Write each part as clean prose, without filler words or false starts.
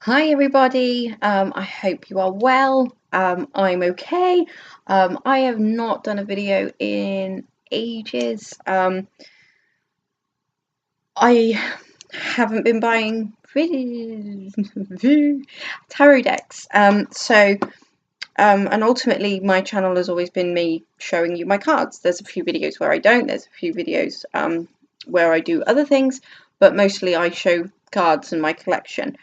Hi everybody, I hope you are well. I'm okay. I have not done a video in ages. I haven't been buying tarot decks. And ultimately my channel has always been me showing you my cards. There's a few videos where I don't, there's a few videos where I do other things, but mostly I show cards in my collection.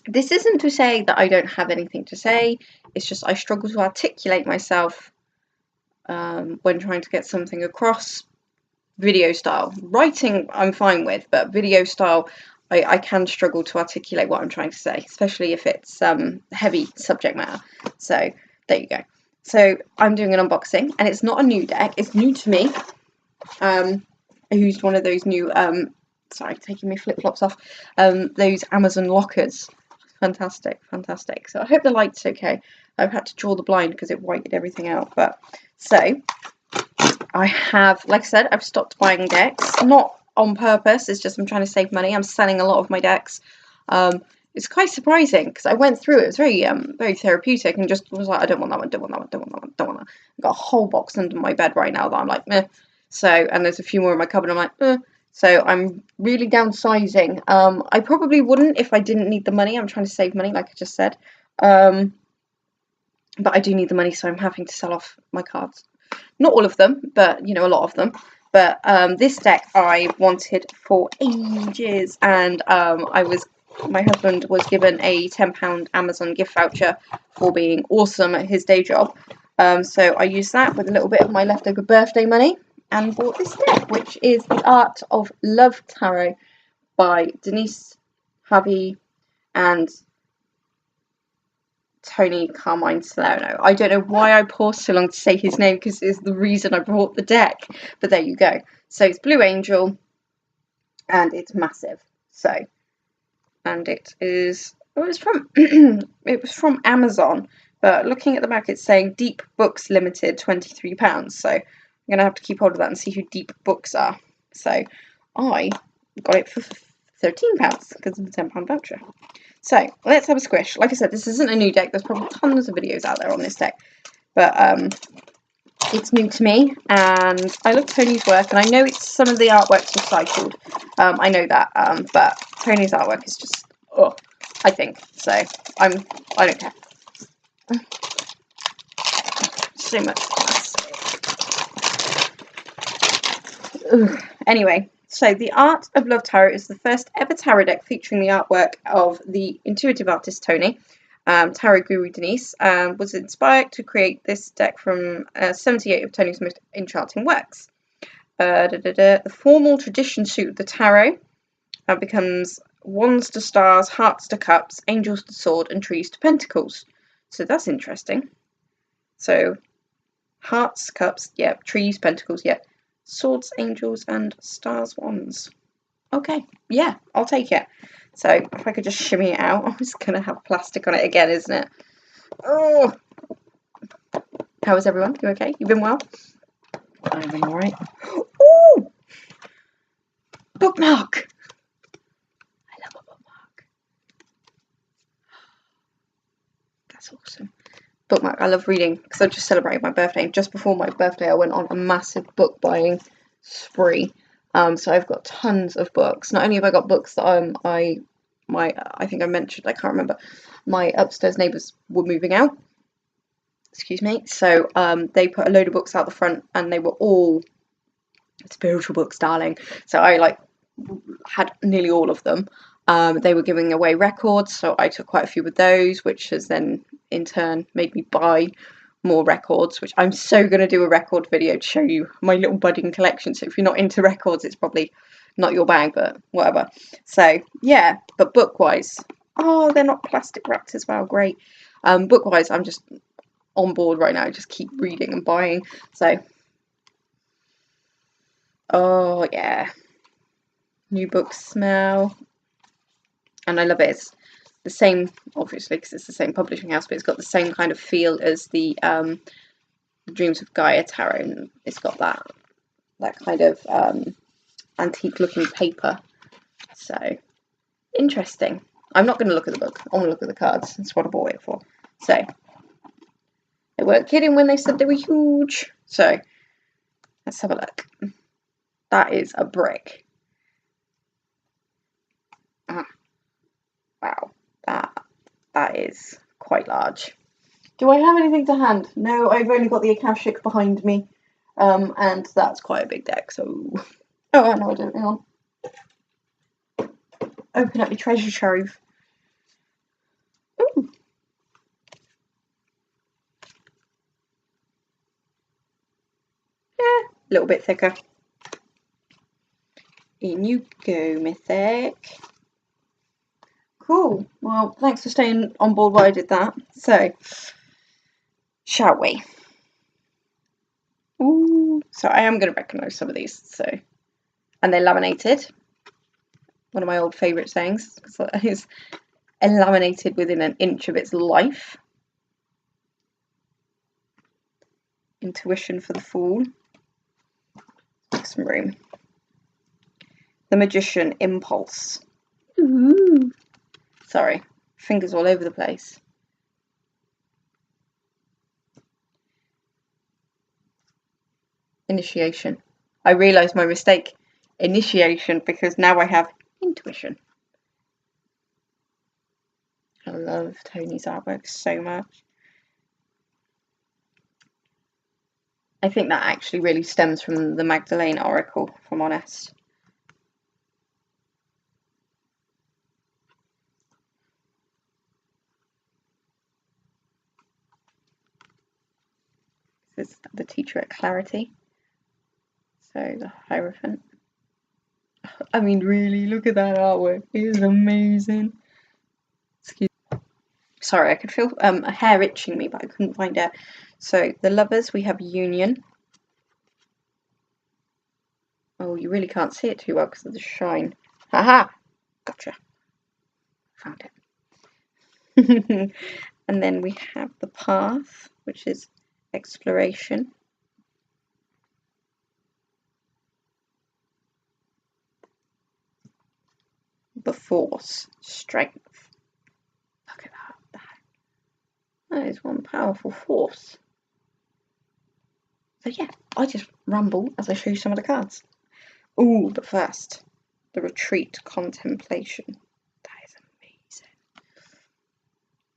This isn't to say that I don't have anything to say, it's just I struggle to articulate myself when trying to get something across video style. Writing I'm fine with, but video style I can struggle to articulate what I'm trying to say, especially if it's heavy subject matter. So there you go. So I'm doing an unboxing, and it's not a new deck, it's new to me. I used one of those new, sorry, taking my flip-flops off, those Amazon lockers. Fantastic, fantastic. So I hope the light's okay. I've had to draw the blind because it whited everything out. But so I have, like I said, I've stopped buying decks. Not on purpose, it's just I'm trying to save money. I'm selling a lot of my decks. It's quite surprising because I went through it. It was very therapeutic, and just was like, I don't want that one, don't want that one, don't want that one, don't want that. I've got a whole box under my bed right now that I'm like, meh. So, and there's a few more in my cupboard. I'm like, eh. So I'm really downsizing. I probably wouldn't if I didn't need the money. I'm trying to save money, like I just said. But I do need the money, so I'm having to sell off my cards. Not all of them, but, you know, a lot of them. But this deck I wanted for ages, and my husband was given a £10 Amazon gift voucher for being awesome at his day job. So I used that with a little bit of my leftover birthday money and bought this deck, which is The Art of Love Tarot by Denis, Jarvie, and Toni, Carmine, Salerno. I don't know why I paused so long to say his name, because it's the reason I bought the deck. But there you go. So it's Blue Angel, and it's massive. So, and it is, well, it's from it was from Amazon. But looking at the back, it's saying Deep Books Limited, £23. So I'm going to have to keep hold of that and see who Deep Books are. So I got it for £13 because of the £10 voucher. So let's have a squish. Like I said, this isn't a new deck. There's probably tons of videos out there on this deck. But it's new to me. And I love Toni's work. And I know it's some of the artwork's recycled. I know that. But Toni's artwork is just, oh, I think. So I don't care. So much plastic. Ugh. Anyway. So The Art of Love Tarot is the first ever tarot deck featuring the artwork of the intuitive artist Toni. Tarot guru Denis was inspired to create this deck from 78 of Toni's most enchanting works. The formal tradition suit of the tarot becomes wands to stars, hearts to cups, angels to sword, and trees to pentacles. So that's interesting. So hearts, cups, yeah, trees, pentacles, yeah. Swords, angels, and stars, wands. Okay, yeah, I'll take it. So if I could just shimmy it out. Oh, it's going to have plastic on it again, isn't it? Oh! How is everyone? You okay? You been well? I've been alright. Ooh! Bookmark! I love a bookmark. That's awesome. Bookmark, I love reading because I just celebrated my birthday. Just before my birthday, I went on a massive book buying spree. So I've got tons of books. Not only have I got books that I think I mentioned, I can't remember, my upstairs neighbours were moving out. Excuse me. So they put a load of books out the front, and they were all spiritual books, darling. So I had nearly all of them. They were giving away records, so I took quite a few of those, which has then in turn made me buy more records, which I'm so going to do a record video to show you my little budding collection. So if you're not into records, it's probably not your bag, but whatever. So yeah, but book wise, oh, they're not plastic wrapped as well, great. Book wise, I'm just on board right now, just keep reading and buying. So oh yeah, new books smell, and I love it. It's the same, obviously, because it's the same publishing house, but it's got the same kind of feel as the Dreams of Gaia tarot, and it's got that kind of antique looking paper. So interesting. I'm not going to look at the book. I want to look at the cards. That's what I bought it for. So, they weren't kidding when they said they were huge. So, let's have a look. That is a brick. Ah, wow. That is quite large. Do I have anything to hand? No, I've only got the Akashic behind me. And that's quite a big deck, so... Oh, no, I don't. Hang on. Open up your treasure trove. Ooh. Yeah, a little bit thicker. In you go, Mythic. Cool. Well, thanks for staying on board while I did that. So, shall we? Ooh. So I am going to recognise some of these. So, and they're laminated. One of my old favourite sayings. So it is laminated within an inch of its life. Intuition for the Fool. Make some room. The Magician, Impulse. Ooh. Sorry, fingers all over the place. Initiation. I realised my mistake. Initiation, because now I have intuition. I love Toni's artwork so much. I think that actually really stems from the Magdalene Oracle, if I'm honest. This is the teacher at Clarity. So the Hierophant. I mean, really, look at that artwork. It is amazing. Excuse me. Sorry, I could feel a hair itching me, but I couldn't find it. So the Lovers, we have Union. Oh, you really can't see it too well because of the shine. Haha! Gotcha. Found it. And then we have the Path, which is exploration. The Force, strength. Look at that. That is one powerful force. So yeah, I just ramble as I show you some of the cards. Ooh, but first, the Retreat, Contemplation. That is amazing.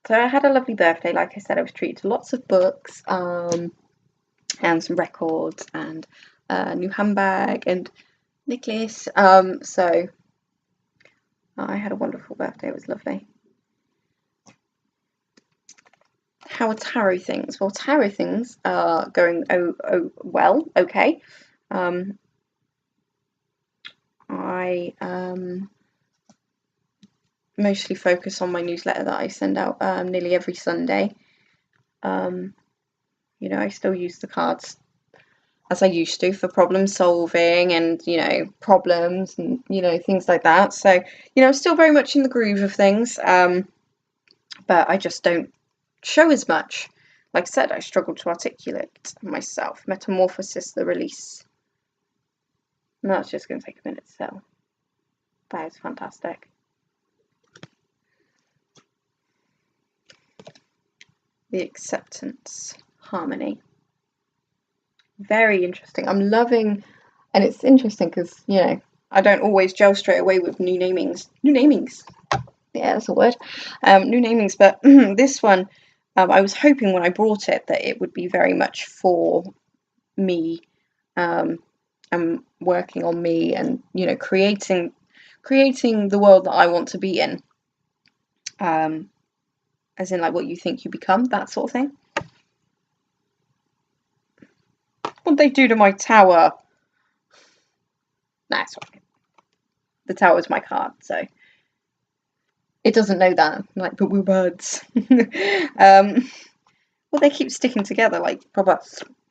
So I had a lovely birthday. Like I said, I was treated to lots of books, and some records, and a new handbag and necklace. So I had a wonderful birthday. It was lovely. How are tarot things? Well, tarot things are going well, okay. I mostly focus on my newsletter that I send out nearly every Sunday. You know, I still use the cards as I used to for problem solving and, you know, problems and, you know, things like that. So, you know, I'm still very much in the groove of things, but I just don't show as much. Like I said, I struggle to articulate myself. Metamorphosis, the release. And that's just going to take a minute to sell. That is fantastic. The Acceptance, Harmony. Very interesting. I'm loving, and it's interesting because, you know, I don't always gel straight away with new namings. New namings. Yeah, that's a word. New namings, but this one, I was hoping when I brought it that it would be very much for me, and working on me, and, you know, creating the world that I want to be in. As in, like, what you think you become, that sort of thing. What'd they do to my tower? Nah, it's alright. The tower's my card, so it doesn't know that. Like, but we're birds. Well, they keep sticking together, like, proper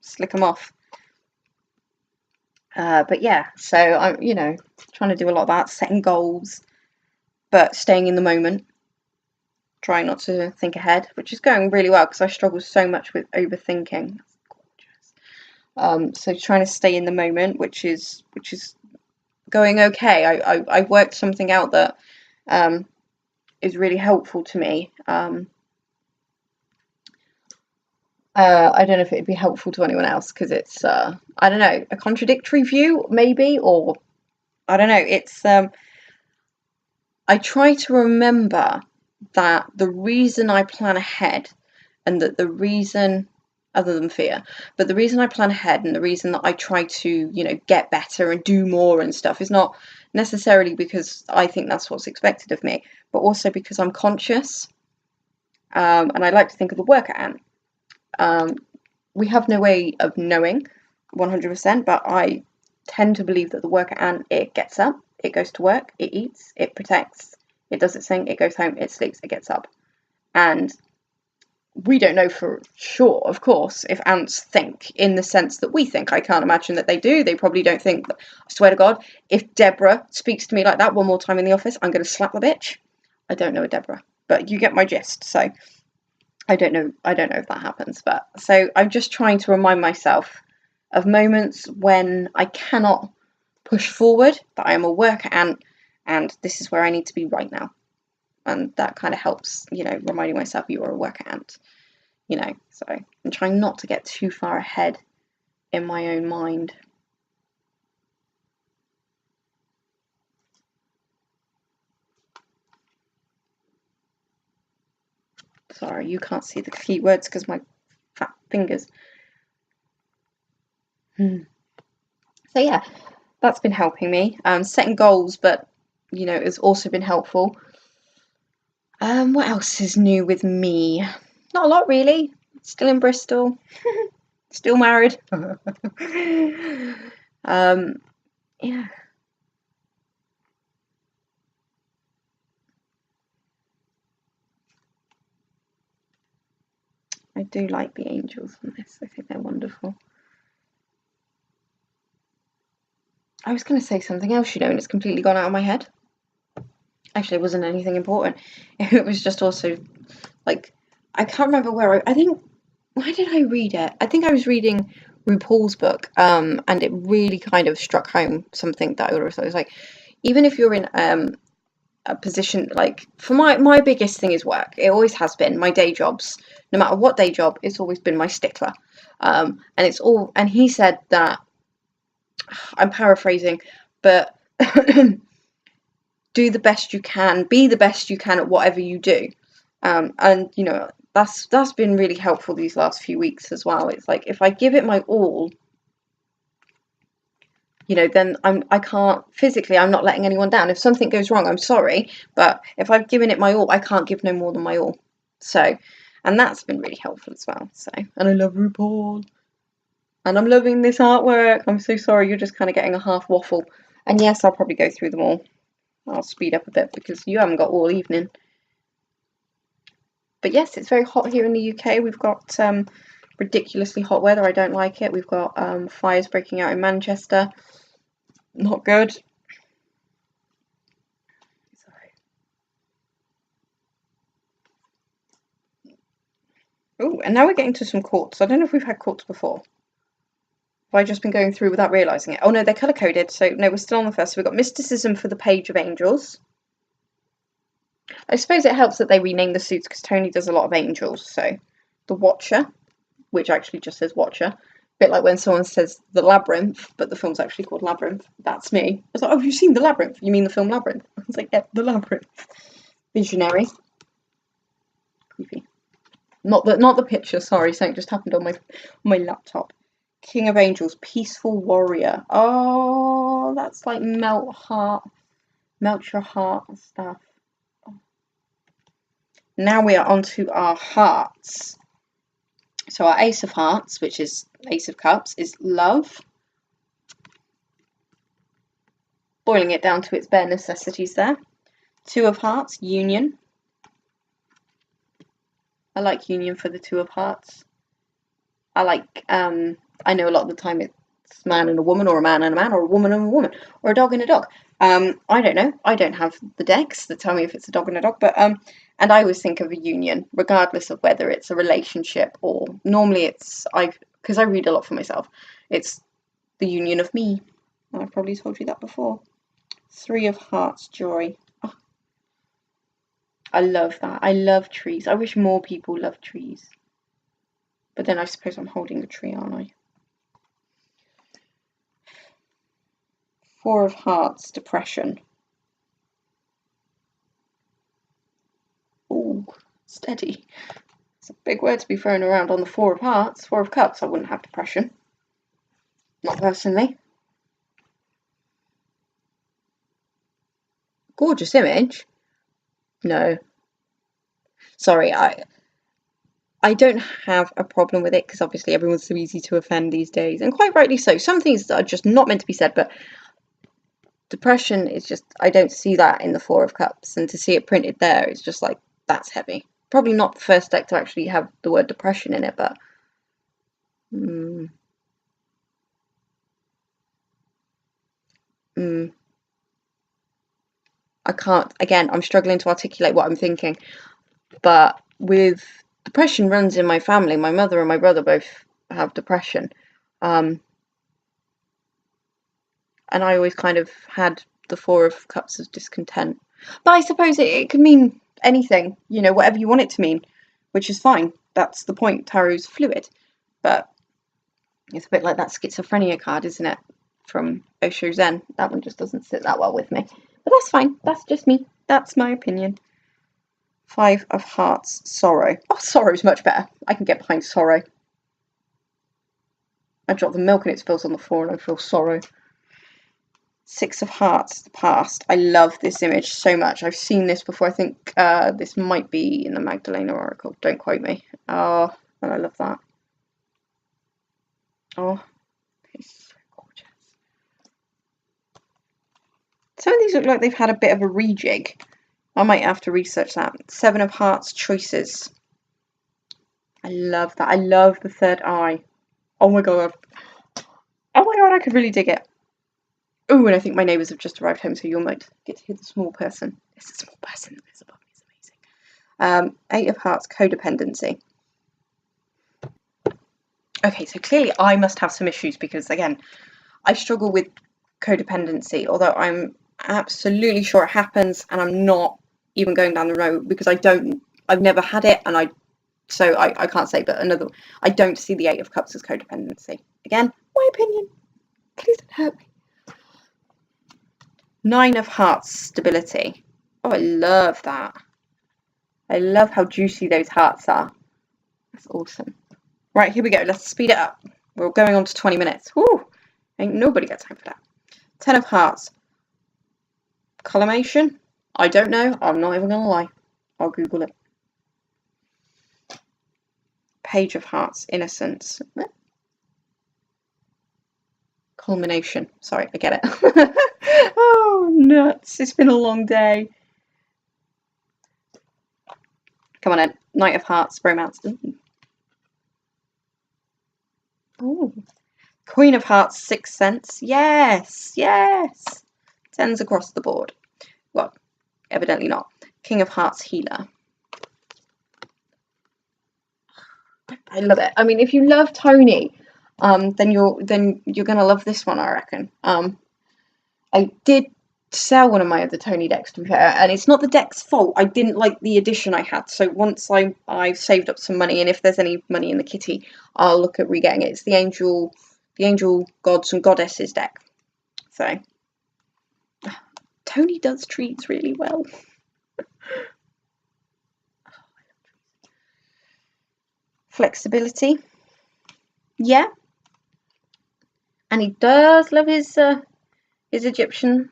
slick them off. But yeah, so I'm, you know, trying to do a lot of that, setting goals, but staying in the moment. Trying not to think ahead, which is going really well because I struggle so much with overthinking. That's gorgeous. So trying to stay in the moment, which is going okay. I worked something out that is really helpful to me. I don't know if it'd be helpful to anyone else because it's I don't know, a contradictory view maybe, or I don't know. It's I try to remember that the reason I plan ahead, and that the reason, other than fear, but the reason I plan ahead and the reason that I try to, get better and do more and stuff is not necessarily because I think that's what's expected of me, but also because I'm conscious. And I like to think of the worker ant. We have no way of knowing 100%, but I tend to believe that the worker ant, it gets up, it goes to work, it eats, it protects, it does its thing, it goes home, it sleeps, it gets up. And we don't know for sure, of course, if ants think in the sense that we think. I can't imagine that they do. They probably don't think. I swear to God, if Deborah speaks to me like that one more time in the office, I'm going to slap the bitch. I don't know a Deborah, but you get my gist. So I don't know if that happens. But so I'm just trying to remind myself of moments when I cannot push forward, that I am a worker ant, and this is where I need to be right now. And that kind of helps, reminding myself you are a worker ant, so I'm trying not to get too far ahead in my own mind. Sorry, you can't see the keywords because my fat fingers. So yeah, that's been helping me. Setting goals, but it's also been helpful. What else is new with me? Not a lot, really. Still in Bristol. Still married. Yeah. I do like the angels on this. I think they're wonderful. I was going to say something else, and it's completely gone out of my head. Actually, it wasn't anything important. It was just also, like, I can't remember where I think, why did I read it? I think I was reading RuPaul's book, and it really kind of struck home something that I was like, even if you're in a position, like, for my biggest thing is work. It always has been. My day jobs, no matter what day job, it's always been my stickler. And he said that, I'm paraphrasing, but do the best you can, be the best you can at whatever you do. And that's been really helpful these last few weeks as well. It's like, if I give it my all, then I can't physically, I'm not letting anyone down. If something goes wrong, I'm sorry, but if I've given it my all, I can't give no more than my all. So, and that's been really helpful as well. So, and I love RuPaul, and I'm loving this artwork. I'm so sorry, you're just kind of getting a half waffle. And yes, I'll probably go through them all. I'll speed up a bit because you haven't got all evening. But yes, it's very hot here in the UK. We've got ridiculously hot weather. I don't like it. We've got fires breaking out in Manchester. Not good. Oh, and now we're getting to some quartz. I don't know if we've had quartz before. Have I just been going through without realising it? Oh no, they're colour coded. So no, we're still on the first. So we've got mysticism for the Page of Angels. I suppose it helps that they rename the suits because Toni does a lot of angels. So the Watcher, which actually just says Watcher. A bit like when someone says the Labyrinth, but the film's actually called Labyrinth. That's me. I was like, oh, have you seen the Labyrinth? You mean the film Labyrinth? I was like, yeah, the Labyrinth. Visionary. Creepy. Not the picture, sorry, something just happened on my laptop. King of Angels, Peaceful Warrior. Oh, that's like melt your heart and stuff. Now we are onto our hearts. So our Ace of Hearts, which is Ace of Cups, is love. Boiling it down to its bare necessities there. Two of Hearts, union. I like union for the Two of Hearts. I like, I know a lot of the time it's a man and a woman, or a man and a man, or a woman and a woman, or a dog and a dog. I don't know. I don't have the decks that tell me if it's a dog and a dog, but and I always think of a union, regardless of whether it's a relationship or normally it's because I read a lot for myself. It's the union of me. I've probably told you that before. Three of Hearts, joy. Oh. I love that. I love trees. I wish more people loved trees. But then I suppose I'm holding a tree, aren't I? Four of Hearts, depression. Ooh, steady. It's a big word to be thrown around on the Four of Hearts. Four of Cups, I wouldn't have depression. Not personally. Gorgeous image. No. Sorry, I don't have a problem with it because obviously everyone's so easy to offend these days, and quite rightly so. Some things are just not meant to be said, but depression is just, I don't see that in the Four of Cups, and to see it printed there, it's just like, that's heavy. Probably not the first deck to actually have the word depression in it, but I can't, again, I'm struggling to articulate what I'm thinking, but with depression runs in my family. My mother and my brother both have depression, and I always kind of had the Four of Cups as discontent. But I suppose it could mean anything, you know, whatever you want it to mean, which is fine. That's the point. Tarot's fluid. But it's a bit like that schizophrenia card, isn't it? From Osho Zen. That one just doesn't sit that well with me. But that's fine. That's just me. That's my opinion. Five of Hearts, sorrow. Oh, sorrow's much better. I can get behind sorrow. I drop the milk and it spills on the floor and I feel sorrow. Six of Hearts, the past. I love this image so much. I've seen this before. I think this might be in the Magdalena Oracle. Don't quote me. Oh, and I love that. Oh, it's so gorgeous. Some of these look like they've had a bit of a rejig. I might have to research that. Seven of Hearts, choices. I love that. I love the third eye. Oh my god. Oh my god, I could really dig it. Oh, and I think my neighbours have just arrived home, so you might get to hear the small person. It's a small person that lives above me. It's amazing. Eight of Hearts, codependency. Okay, so clearly I must have some issues because, again, I struggle with codependency, although I'm absolutely sure it happens, and I'm not even going down the road because I've never had it, and I can't say, but I don't see the Eight of Cups as codependency. Again, my opinion. Please don't hurt me. Nine of Hearts, stability. Oh, I love that. I love how juicy those hearts are. That's awesome. Right, here we go. Let's speed it up. We're going on to 20 minutes. Woo! Ain't nobody got time for that. 10 of Hearts. Collimation? I don't know. I'm not even going to lie. I'll Google it. Page of Hearts. Innocence. Culmination. Sorry, I get it. Oh, nuts. It's been a long day. Come on in. Knight of Hearts. Romance. Oh. Queen of Hearts. Sixth Sense. Yes. Yes. Tens across the board. Well, evidently not. King of Hearts, healer. I love it. I mean, if you love Toni, then you're gonna love this one, I reckon. I did sell one of my other Toni decks, to be fair, and it's not the deck's fault. I didn't like the edition I had, so once I've saved up some money, and if there's any money in the kitty, I'll look at re-getting it. It's the Angel Gods and Goddesses deck. So Toni does treats really well. Flexibility. Yeah. And he does love his Egyptian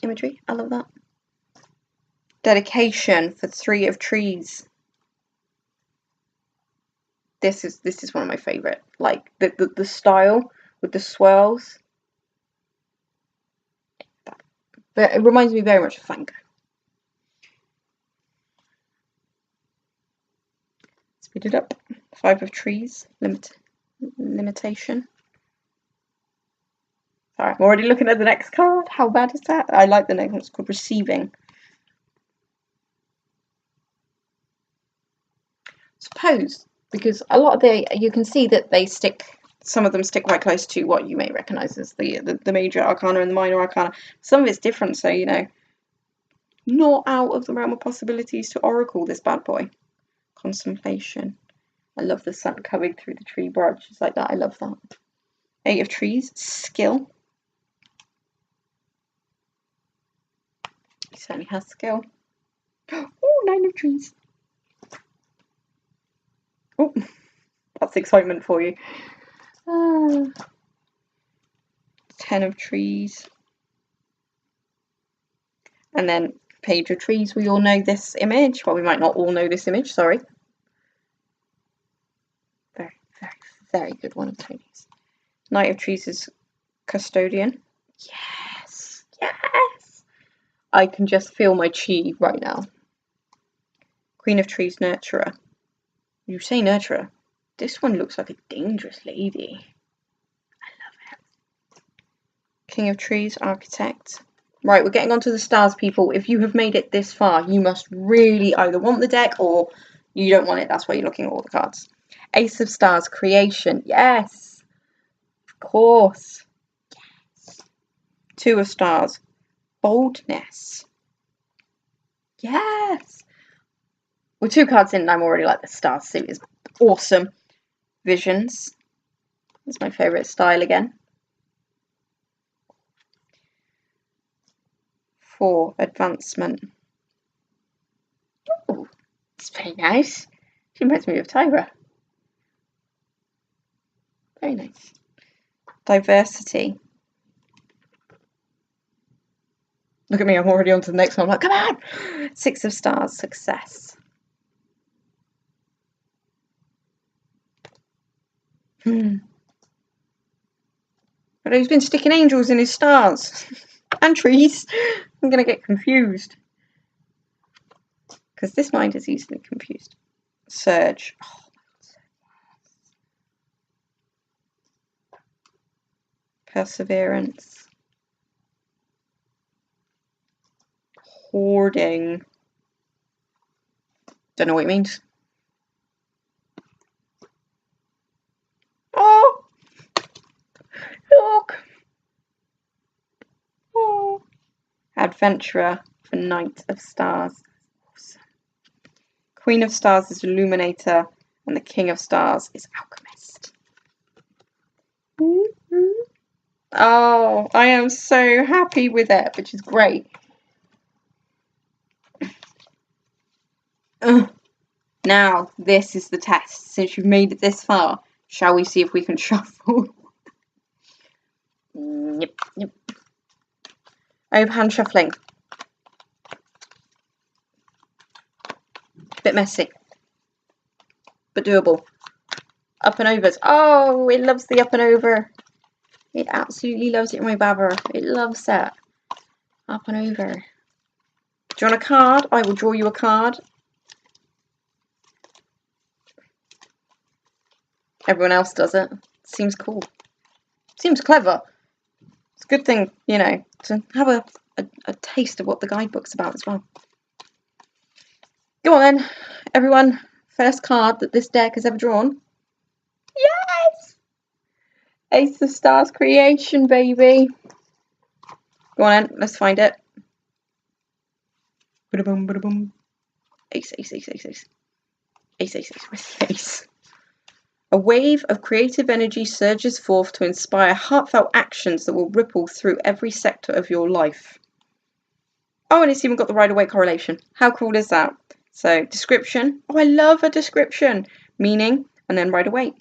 imagery. I love that. Dedication for Three of Trees. This is one of my favourite. Like the style with the swirls. It reminds me very much of Van Gogh. Speed it up. Five of Trees. Limitation. Sorry, I'm already looking at the next card. How bad is that? I like the next one. It's called Receiving. Suppose, because a lot of you can see that they stick, some of them stick quite close to what you may recognise as the major arcana and the minor arcana. Some of it's different, so, you know, Not out of the realm of possibilities to oracle this bad boy. Contemplation. I love the sun coming through the tree branches like that. I love that. 8 of trees. Skill. He certainly has skill. Oh, 9 of trees. Oh, that's excitement for you. 10 of trees. And then page of trees. We all know this image. Well, we might not all know this image, sorry. Very, very, very good one of Tony's. Knight of trees is custodian. Yes, yes. I can just feel my chi right now. Queen of trees, nurturer. You say nurturer. This one looks like a dangerous lady. I love it. King of trees, architect. Right, we're getting onto the stars, people. If you have made it this far, you must really either want the deck or you don't want it. That's why you're looking at all the cards. Ace of stars, creation. Yes. Of course. Yes. 2 of stars, boldness. Yes. With 2 cards in, I'm already like the stars suit is awesome. Visions. That's my favourite style again. 4, advancement. Oh, it's very nice. She reminds me of Tyra. Very nice. Diversity. Look at me, I'm already on to the next one. I'm like, come on! 6 of stars, success. But he's been sticking angels in his stars. And trees. I'm going to get confused. Because this mind is easily confused. Surge. Oh, perseverance. Hoarding. Don't know what it means. Oh! Look! Oh. Adventurer for Knight of Stars. Awesome. Queen of Stars is Illuminator, and the King of Stars is Alchemist. Oh, I am so happy with it, which is great. Now, this is the test. Since you've made it this far, shall we see if we can shuffle? Yep. Overhand shuffling. Bit messy, but doable. Up and overs. Oh, it loves the up and over. It absolutely loves it, my babber. It loves that. Up and over. Do you want a card? I will draw you a card. Everyone else does it. Seems cool. Seems clever. It's a good thing, you know, to have a taste of what the guidebook's about as well. Go on then, everyone. First card that this deck has ever drawn. Yes! Ace of Stars, creation, baby. Go on then, let's find it. Ba-da-boom, ba-da-boom. Ace, ace, ace, ace, ace. Ace, ace, ace. Where's the ace? A wave of creative energy surges forth to inspire heartfelt actions that will ripple through every sector of your life. Oh, and it's even got the Rider-Waite correlation. How cool is that? So, description. Oh, I love a description. Meaning, and then Rider-Waite.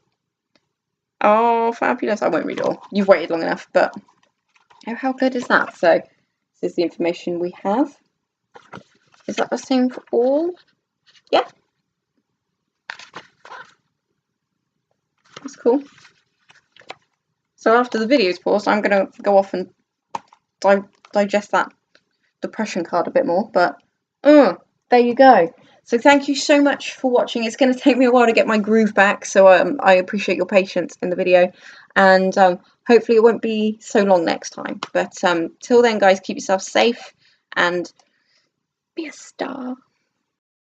Oh, fabulous. I won't read it all. You've waited long enough, but oh, how good is that? So, this is the information we have. Is that the same for all? Yeah. That's cool. So after the video's paused, I'm going to go off and digest that depression card a bit more. But there you go. So thank you so much for watching. It's going to take me a while to get my groove back, so I appreciate your patience in the video. And hopefully it won't be so long next time. But till then, guys, keep yourself safe and be a star.